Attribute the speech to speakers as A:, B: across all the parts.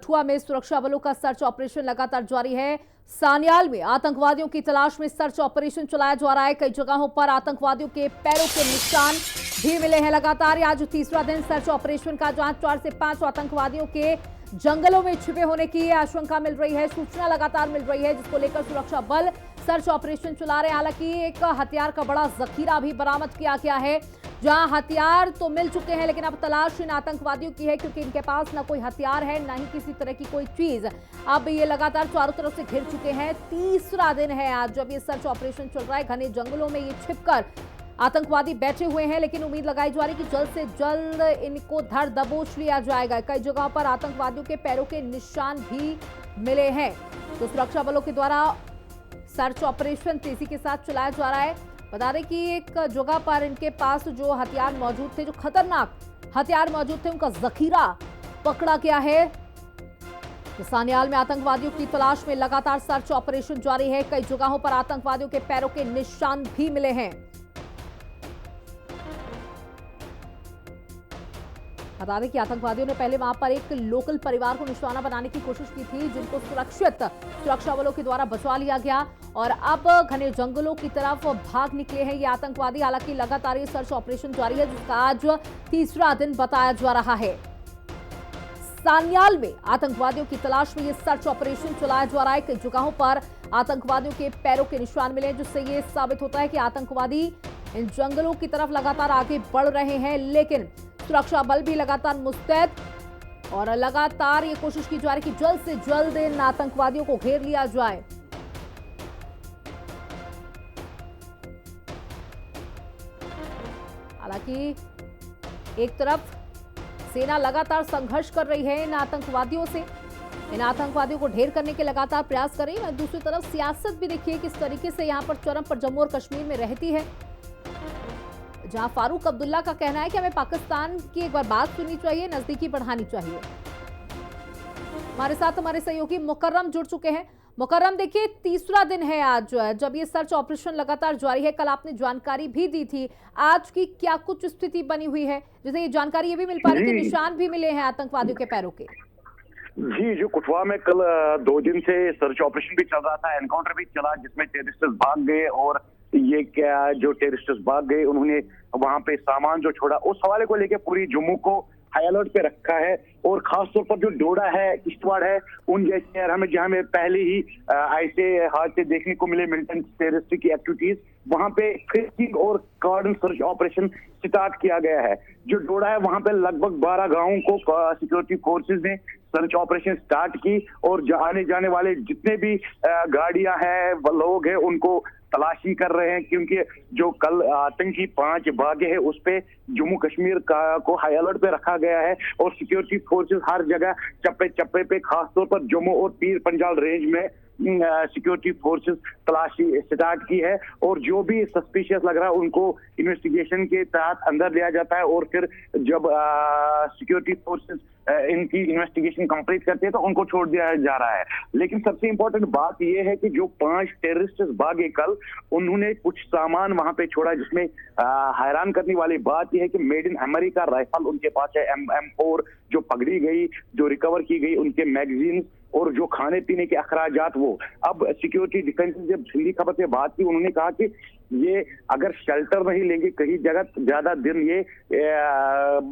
A: कठुआ में सुरक्षा बलों का सर्च ऑपरेशन लगातार जारी है। सान्याल में आतंकवादियों की तलाश में सर्च ऑपरेशन चलाया जा रहा है। कई जगहों पर आतंकवादियों के पैरों के निशान भी मिले हैं। लगातार आज तीसरा दिन सर्च ऑपरेशन का, जहां 4 से 5 आतंकवादियों के जंगलों में छिपे होने की आशंका मिल रही है। सूचना लगातार मिल रही है, जिसको लेकर सुरक्षा बल सर्च ऑपरेशन चला रहे हैं। हालांकि एक हथियार का बड़ा जखीरा भी बरामद किया गया है। जहां हथियार तो मिल चुके हैं, लेकिन अब तलाश इन आतंकवादियों की है, क्योंकि इनके पास ना कोई हथियार है, ना ही किसी तरह की कोई चीज। अब ये लगातार चारों तरफ से घिर चुके हैं। तीसरा दिन है आज जब ये सर्च ऑपरेशन चल रहा है। घने जंगलों में ये छिपकर आतंकवादी बैठे हुए हैं, लेकिन उम्मीद लगाई जा रही है कि जल्द से जल्द इनको धर दबोच लिया जाएगा। कई जगहों पर आतंकवादियों के पैरों के निशान भी मिले हैं। तो सुरक्षा बलों के द्वारा सर्च ऑपरेशन तेजी के साथ चलाया जा रहा है। बता दें कि एक जगह पर इनके पास जो हथियार मौजूद थे, जो खतरनाक हथियार मौजूद थे, उनका जखीरा पकड़ा गया है। तो सान्याल में आतंकवादियों की तलाश में लगातार सर्च ऑपरेशन जारी है। कई जगहों पर आतंकवादियों के पैरों के निशान भी मिले हैं। बता दें कि आतंकवादियों ने पहले वहां पर एक लोकल परिवार को निशाना बनाने की कोशिश की थी, जिनको सुरक्षित सुरक्षा बलों के द्वारा बचा लिया गया और अब घने जंगलों की तरफ भाग निकले हैं ये आतंकवादी। हालांकि लगातार ये सर्च ऑपरेशन जारी है, जिसका आज तीसरा दिन बताया जा रहा है। सान्याल में आतंकवादियों की तलाश में ये सर्च ऑपरेशन चलाया जा रहा है। कई जगहों पर आतंकवादियों के पैरों के निशान मिले, जिससे ये साबित होता है कि आतंकवादी इन जंगलों की तरफ लगातार आगे बढ़ रहे हैं। लेकिन सुरक्षा बल भी लगातार मुस्तैद और लगातार ये कोशिश की जा रही है कि जल्द से जल्द इन आतंकवादियों को घेर लिया जाए। हालांकि एक तरफ सेना लगातार संघर्ष कर रही है इन आतंकवादियों से, इन आतंकवादियों को ढेर करने के लगातार प्रयास कर रही है। दूसरी तरफ सियासत भी देखिए किस तरीके से यहां पर चरम पर जम्मू और कश्मीर में रहती है, जहां फारूक अब्दुल्ला का कहना है कि हमें पाकिस्तान की एक बार बात सुननी चाहिए, नजदीकी बढ़ानी चाहिए। हमारे साथ हमारे सहयोगी मुकर्रम जुड़ चुके हैं। मुकर्रम, देखिए तीसरा दिन है आज जब ये सर्च ऑपरेशन लगातार जारी है। कल आपने जानकारी भी दी थी, आज की क्या कुछ स्थिति बनी हुई है? जैसे ये जानकारी ये भी मिल पा रही है कि निशान भी मिले हैं आतंकवादियों के पैरों के।
B: जी, जो कठुआ में कल 2 दिन से सर्च ऑपरेशन भी चल रहा था, एनकाउंटर भी चला, जिसमें टेररिस्ट भाग गए और ये क्या जो टेररिस्ट भाग गए उन्होंने वहां पे सामान जो छोड़ा, उस हवाले को लेकर पूरी जम्मू को हाई अलर्ट पे रखा है। और खासतौर पर जो डोडा है, किश्तवाड़ है, उन जैसे शहर हमें जहां में पहले ही ऐसे हादसे देखने को मिले मिलिटेंट टेररिस्ट की एक्टिविटीज, वहां पे फ्रिस्किंग और कार्डन सर्च ऑपरेशन स्टार्ट किया गया है। जो डोडा है वहां पे लगभग 12 गांवों को सिक्योरिटी फोर्सेज ने सर्च ऑपरेशन स्टार्ट की और आने जाने वाले जितने भी गाड़ियां हैं, लोग हैं, उनको तलाशी कर रहे हैं, क्योंकि जो कल आतंकी 5 भागे हैं उस पे जम्मू कश्मीर को हाई अलर्ट पे रखा गया है और सिक्योरिटी फोर्सेस हर जगह चप्पे चप्पे पे, खासतौर पर जम्मू और पीर पंजाल रेंज में सिक्योरिटी फोर्सेस तलाशी स्टार्ट की है। और जो भी सस्पिशियस लग रहा है उनको इन्वेस्टिगेशन के तहत अंदर लिया जाता है और फिर जब सिक्योरिटी फोर्सेस इनकी इन्वेस्टिगेशन कंप्लीट करते हैं तो उनको छोड़ दिया जा रहा है। लेकिन सबसे इंपॉर्टेंट बात यह है कि जो 5 टेररिस्ट भागे कल, उन्होंने कुछ सामान वहां पे छोड़ा, जिसमें हैरान करने वाली बात यह है कि मेड इन अमेरिका राइफल उनके पास है, M4 जो पकड़ी गई, जो रिकवर की गई, उनके मैगजीन और जो खाने पीने के अखराजात वो। अब सिक्योरिटी डिफेंस ने जब हिंदी खबर से बात की, उन्होंने कहा कि ये अगर शेल्टर नहीं लेंगे, कहीं जगह ज्यादा दिन ये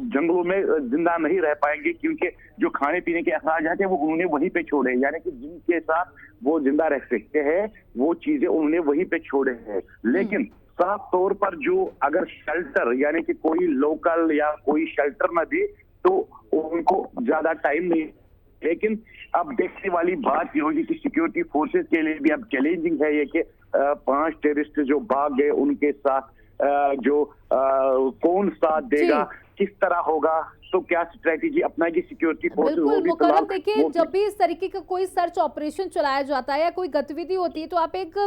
B: जंगलों में जिंदा नहीं रह पाएंगे, क्योंकि जो खाने पीने के अखराजात है वो उन्होंने वहीं पे छोड़े, यानी कि जिनके साथ वो जिंदा रह सकते हैं वो चीजें उन्होंने वहीं पे छोड़े हैं। लेकिन साफ तौर पर जो अगर शेल्टर यानी कि कोई लोकल या कोई शेल्टर न दे तो उनको ज्यादा टाइम नहीं। लेकिन अब देखने वाली बात ये होगी कि सिक्योरिटी फोर्सेस के लिए भी अब चैलेंजिंग है ये कि 5 टेररिस्ट जो भाग गए उनके साथ जो कौन साथ देगा, किस तरह होगा, तो क्या स्ट्रेटेजी अपनाएगी सिक्योरिटी फोर्सेस।
A: बिल्कुल मुकर्रम, देखिए जब भी इस तरीके का कोई सर्च ऑपरेशन चलाया जाता है या कोई गतिविधि होती है तो आप एक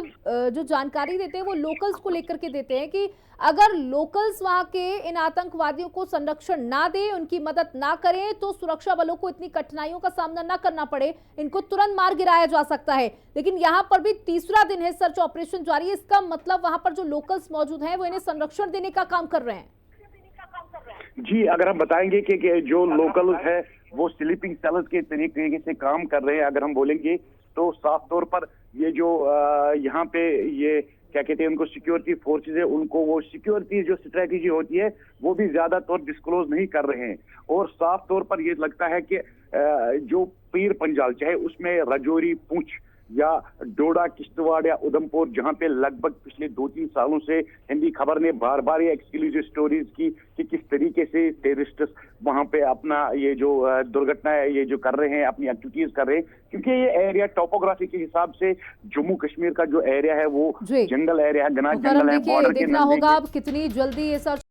A: जो जानकारी देते हैं वो लोकल्स को लेकर के देते हैं कि अगर लोकल्स वहां के इन आतंकवादियों को संरक्षण ना दें, उनकी मदद ना करें, तो सुरक्षा बलों को इतनी कठिनाइयों का सामना ना करना पड़े, इनको तुरंत मार गिराया जा सकता है। लेकिन यहाँ पर भी तीसरा दिन है, सर्च ऑपरेशन जारी है, इसका मतलब वहां पर जो लोकल्स मौजूद हैं वो इन्हें संरक्षण देने का काम कर रहे हैं।
B: जी, अगर हम बताएंगे कि जो लोकल है वो स्लीपिंग सेल्स के तरीके से काम कर रहे हैं। अगर हम बोलेंगे तो साफ तौर पर ये जो यहाँ पे ये क्या कहते हैं उनको सिक्योरिटी फोर्सेज है, उनको वो सिक्योरिटी जो स्ट्रेटेजी होती है वो भी ज्यादा तौर डिस्क्लोज नहीं कर रहे हैं। और साफ तौर पर ये लगता है कि जो पीर पंजाल चाहे उसमें राजौरी, पुंछ या डोडा, किश्तवाड़ या उधमपुर, जहां पे लगभग पिछले 2-3 सालों से हिंदी खबर ने बार बार ये एक्सक्लूसिव स्टोरीज की कि किस तरीके से टेररिस्ट वहां पे अपना ये जो दुर्घटना है ये जो कर रहे हैं, अपनी एक्टिविटीज कर रहे हैं। क्योंकि ये एरिया टोपोग्राफी के हिसाब से जम्मू कश्मीर का जो एरिया है वो जंगल एरिया है, घना जंगल है, बॉर्डर के
A: देखना होगा अब कितनी जल्दी ये सर्च